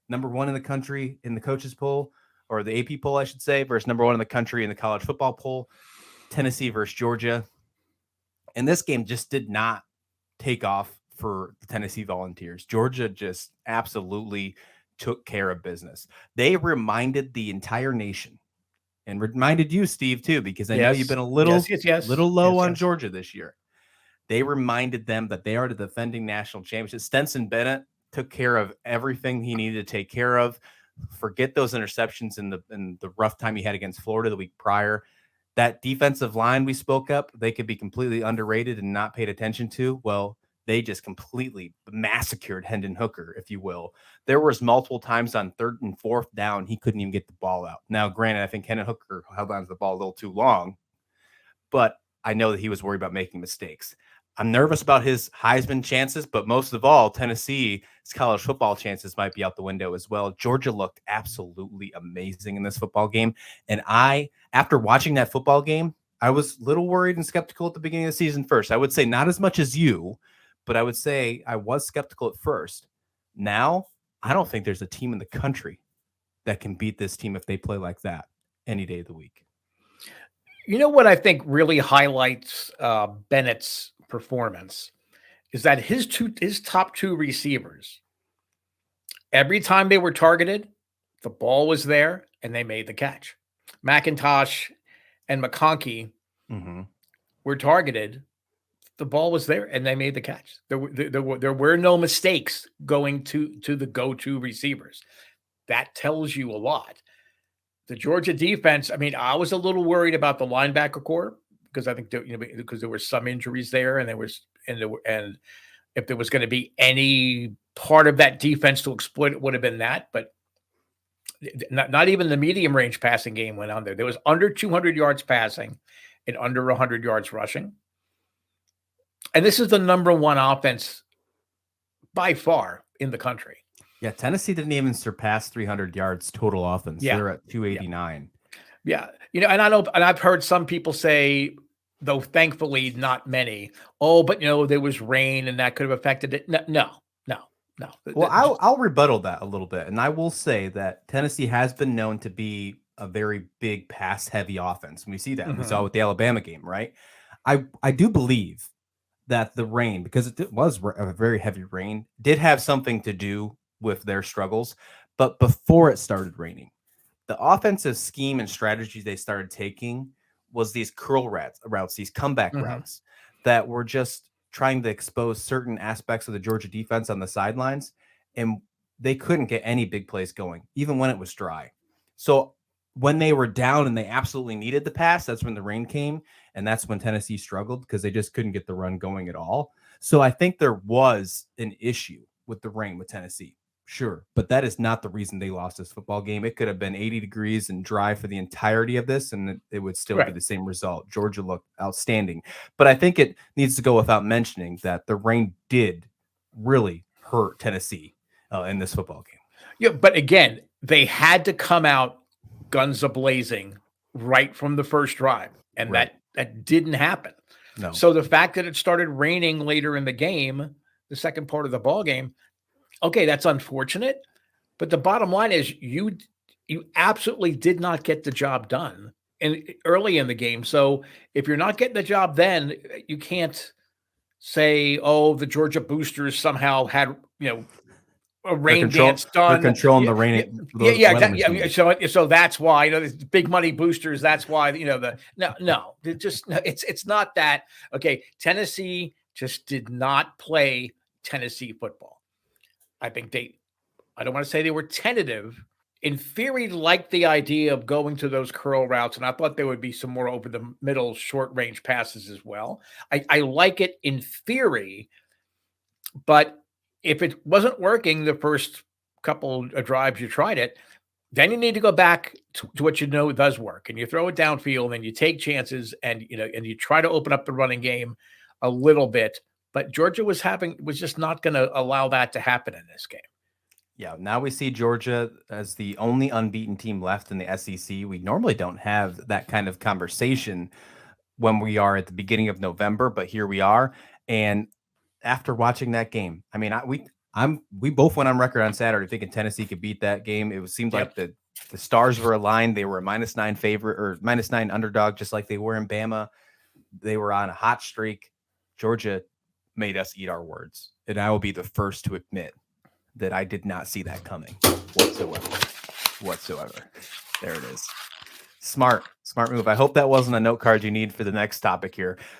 number one in the country in the coaches poll, or the AP poll, I should say, versus number one in the country in the college football poll. Tennessee versus Georgia. And this game just did not take off for the Tennessee Volunteers. Georgia just absolutely took care of business. They reminded the entire nation and reminded you, Steve, too, because I know you've been a little low on Georgia this year. They reminded them that they are the defending national champions. Stetson Bennett took care of everything he needed to take care of. Forget those interceptions in the rough time he had against Florida the week prior. That defensive line we spoke up, they could be completely underrated and not paid attention to. Well, they just completely massacred Hendon Hooker, if you will. There was multiple times on 3rd and 4th down, he couldn't even get the ball out. Now, granted, I think Hendon Hooker held on to the ball a little too long, but I know that he was worried about making mistakes. I'm nervous about his Heisman chances, but most of all, Tennessee's college football chances might be out the window as well. Georgia looked absolutely amazing in this football game. And after watching that football game, I was a little worried and skeptical at the beginning of the season first. I would say not as much as you, but I would say I was skeptical at first. Now, I don't think there's a team in the country that can beat this team if they play like that any day of the week. You know what I think really highlights Bennett's performance is that his top 2 receivers, every time they were targeted, the ball was there and they made the catch. McIntosh and McConkey were targeted. The ball was there and they made the catch. There were no mistakes going to the go-to receivers. That tells you a lot. The Georgia defense, I mean, I was a little worried about the linebacker core because I think because there were some injuries there, and if there was going to be any part of that defense to exploit, it would have been that. But not even the medium range passing game went on there. There was under 200 yards passing and under 100 yards rushing. And this is the number 1 offense by far in the country. Yeah, Tennessee didn't even surpass 300 yards total offense. Yeah. They're at 289. Yeah. And I've heard some people say, though thankfully not many, but there was rain and that could have affected it. No. Well, I'll rebuttal that a little bit. And I will say that Tennessee has been known to be a very big pass heavy offense. And we see that. We saw it with the Alabama game, right? I do believe that the rain, because it was a very heavy rain, did have something to do with their struggles. But before it started raining, the offensive scheme and strategy they started taking was these curl routes, these comeback routes that were just trying to expose certain aspects of the Georgia defense on the sidelines. And they couldn't get any big plays going, even when it was dry. So when they were down and they absolutely needed the pass, that's when the rain came. And that's when Tennessee struggled because they just couldn't get the run going at all. So I think there was an issue with the rain with Tennessee. Sure, but that is not the reason they lost this football game. It could have been 80 degrees and dry for the entirety of this, and it would still be the same result. Georgia looked outstanding. But I think it needs to go without mentioning that the rain did really hurt Tennessee in this football game. Yeah, but again, they had to come out guns a-blazing right from the first drive, and that didn't happen. No. So the fact that it started raining later in the game, the second part of the ball game, okay, that's unfortunate, but the bottom line is you absolutely did not get the job done early in the game. So if you're not getting the job then, you can't say, the Georgia boosters somehow had, a rain dance done. They're controlling the rain. So that's why, the big money boosters, that's why, it's not that. Okay, Tennessee just did not play Tennessee football. I think I don't want to say they were tentative. In theory, liked the idea of going to those curl routes, and I thought there would be some more over the middle short range passes as well. I like it in theory, but if it wasn't working the first couple of drives you tried it, then you need to go back to what does work, and you throw it downfield and you take chances and you try to open up the running game a little bit. But Georgia was just not going to allow that to happen in this game. Yeah, now we see Georgia as the only unbeaten team left in the SEC. We normally don't have that kind of conversation when we are at the beginning of November, but here we are. And after watching that game, I mean, We both went on record on Saturday thinking Tennessee could beat that game. It seemed like the stars were aligned. They were a -9 favorite or -9 underdog, just like they were in Bama. They were on a hot streak. Georgia made us eat our words. And I will be the first to admit that I did not see that coming whatsoever. There it is. Smart move. I hope that wasn't a note card you need for the next topic here.